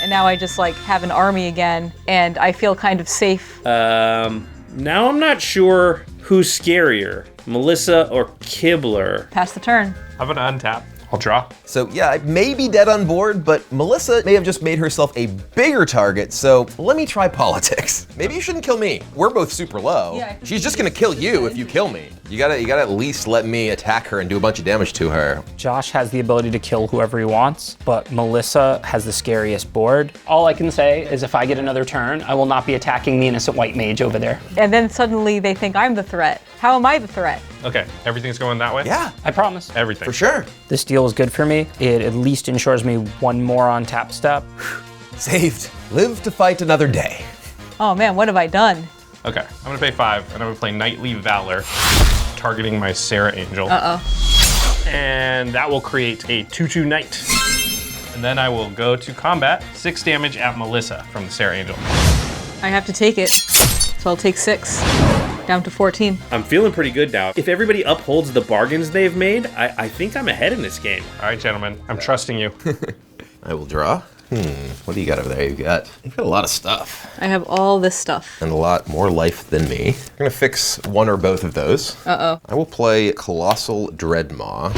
D: And now I just like have an army again, and I feel kind of safe.
E: Now I'm not sure who's scarier, Melissa or Kibler.
D: Pass the turn.
F: I'm gonna untap. I'll draw.
B: So yeah, I may be dead on board, but Melissa may have just made herself a bigger target, so let me try politics. Maybe you shouldn't kill me. We're both super low.
D: Yeah,
B: She's just gonna kill you if you kill me. You gotta at least let me attack her and do a bunch of damage to her.
C: Josh has the ability to kill whoever he wants, but Melissa has the scariest board. All I can say is if I get another turn, I will not be attacking the innocent white mage over there.
D: And then suddenly they think I'm the threat. How am I the threat?
F: Okay, everything's going that way?
B: Yeah,
C: I promise.
F: Everything.
B: for sure.
C: This deal is good for me. It at least ensures me 1 more on tap step.
B: Saved. Live to fight another day.
D: Oh man, what have I done?
F: Okay, I'm gonna pay 5, and I'm gonna play Knightly Valor, targeting my Sarah Angel.
D: Uh-oh.
F: And that will create a 2/2 Knight. And then I will go to combat, 6 damage at Melissa from the Sarah Angel.
D: I have to take it. So I'll take 6. Down to 14.
E: I'm feeling pretty good now. If everybody upholds the bargains they've made, I think I'm ahead in this game.
F: All right, gentlemen, I'm trusting you.
B: I will draw. What do you got over there? You've got a lot of stuff.
D: I have all this stuff.
B: And a lot more life than me. I'm gonna fix 1 or both of those.
D: Uh-oh.
B: I will play Colossal Dreadmaw.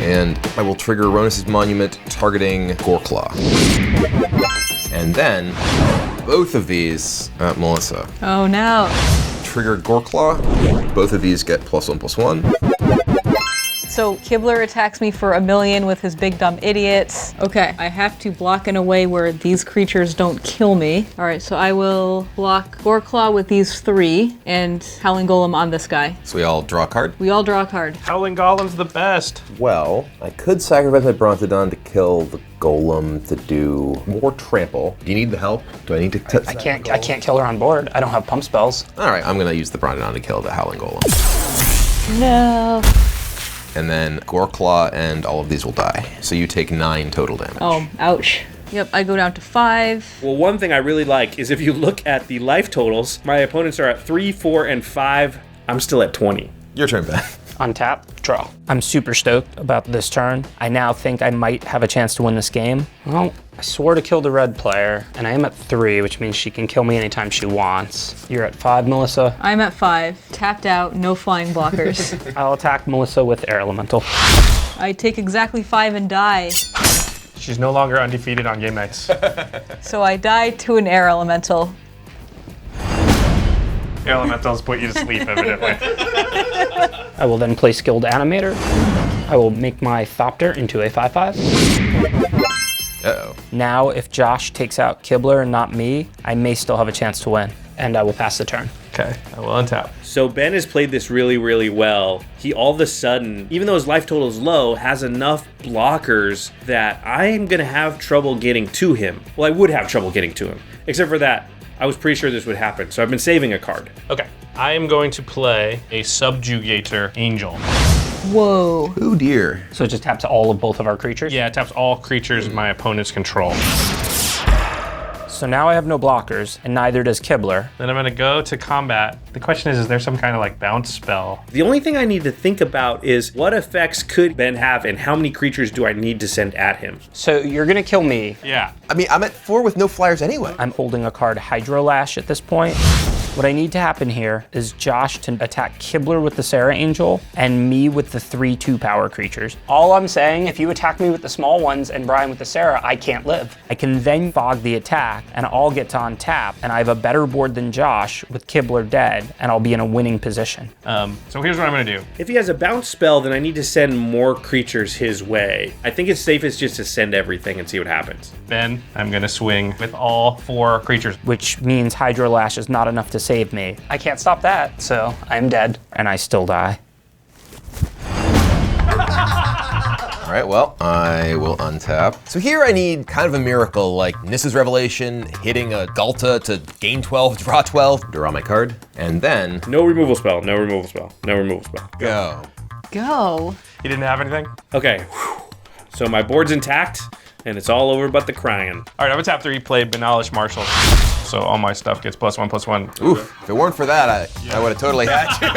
B: And I will trigger Ronus' Monument targeting Goreclaw. And then, both of these at Melissa.
D: Oh no.
B: Trigger Goreclaw. Both of these get +1/+1.
D: So Kibler attacks me for 1,000,000 with his big dumb idiots. Okay, I have to block in a way where these creatures don't kill me. All right, so I will block Goreclaw with these 3 and Howling Golem on this guy.
B: So we all draw a card?
D: We all draw a card.
F: Howling Golem's the best.
B: Well, I could sacrifice my Brontodon to kill the Golem to do more trample. Do you need the help? Do I need to?
C: I can't kill her on board. I don't have pump spells.
B: All right, I'm gonna use the Brontodon to kill the Howling Golem.
D: No.
B: And then Goreclaw and all of these will die. So you take 9 total damage.
D: Oh, ouch. Yep, I go down to 5.
E: Well, one thing I really like is if you look at the life totals, my opponents are at 3, 4, and 5. I'm still at 20.
B: Your turn, Ben.
C: Untap, draw. I'm super stoked about this turn. I now think I might have a chance to win this game. Well, I swore to kill the red player, and I am at 3, which means she can kill me anytime she wants. You're at 5, Melissa.
D: I'm at 5. Tapped out, no flying blockers.
C: I'll attack Melissa with Air Elemental.
D: I take exactly 5 and die.
F: She's no longer undefeated on game nights.
D: So I die to an air elemental.
F: Elementals put you to sleep, evidently.
C: I will then play Skilled Animator. I will make my Thopter into a 5/5.
B: Uh-oh.
C: Now, if Josh takes out Kibler and not me, I may still have a chance to win, and I will pass the turn.
F: Okay, I will untap.
E: So Ben has played this really, really well. He all of a sudden, even though his life total is low, has enough blockers that I am going to have trouble getting to him. Well, I would have trouble getting to him. Except for that, I was pretty sure this would happen, so I've been saving a card.
F: Okay, I am going to play a Subjugator Angel.
D: Whoa.
B: Oh dear.
C: So it just taps all of both of our creatures?
F: Yeah, it taps all creatures my opponents control.
C: So now I have no blockers, and neither does Kibler.
F: Then I'm gonna go to combat. The question is there some kind of like bounce spell?
E: The only thing I need to think about is what effects could Ben have and how many creatures do I need to send at him?
C: So you're gonna kill me.
F: Yeah.
B: I mean, I'm at 4 with no flyers anyway.
C: I'm holding a card Hydrolash at this point. What I need to happen here is Josh to attack Kibler with the Sarah Angel and me with the 3/2 power creatures. All I'm saying, if you attack me with the small ones and Brian with the Sarah, I can't live. I can then fog the attack and I'll get to untap, and I have a better board than Josh with Kibler dead, and I'll be in a winning position.
F: So here's what I'm gonna do.
E: If he has a bounce spell, then I need to send more creatures his way. I think it's safest just to send everything and see what happens.
F: Ben, I'm gonna swing with all 4 creatures.
C: Which means Hydrolash is not enough to save me. I can't stop that, so I'm dead. And I still die.
B: All right, well, I will untap. So here I need kind of a miracle, like Nissa's Revelation, hitting a Galta to gain 12, draw 12, draw my card, and then
E: No removal spell, no removal spell, no removal spell.
B: go.
D: Go.
F: You didn't have anything?
E: Okay, so my board's intact and it's all over but the crying.
F: All right, I'm gonna tap 3, play Banalish Marshal. So all my stuff gets +1/+1.
B: Oof, if it weren't for that, I would have totally had you.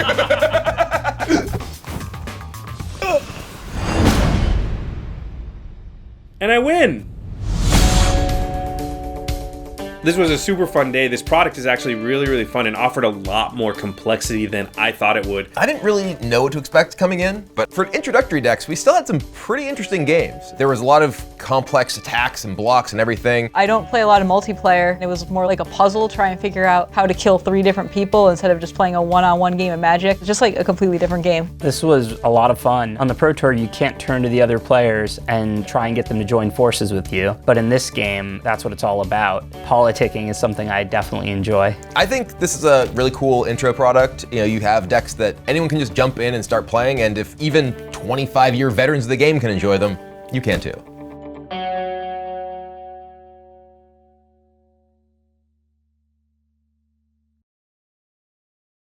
E: And I win! This was a super fun day. This product is actually really, really fun and offered a lot more complexity than I thought it would.
B: I didn't really know what to expect coming in, but for introductory decks, we still had some pretty interesting games. There was a lot of complex attacks and blocks and everything.
D: I don't play a lot of multiplayer. It was more like a puzzle, try and figure out how to kill 3 different people instead of just playing a one-on-one game of Magic. It's just like a completely different game.
C: This was a lot of fun. On the Pro Tour, you can't turn to the other players and try and get them to join forces with you. But in this game, that's what it's all about. Politicking is something I definitely enjoy.
B: I think this is a really cool intro product. You know, you have decks that anyone can just jump in and start playing, and if even 25-year veterans of the game can enjoy them, you can too.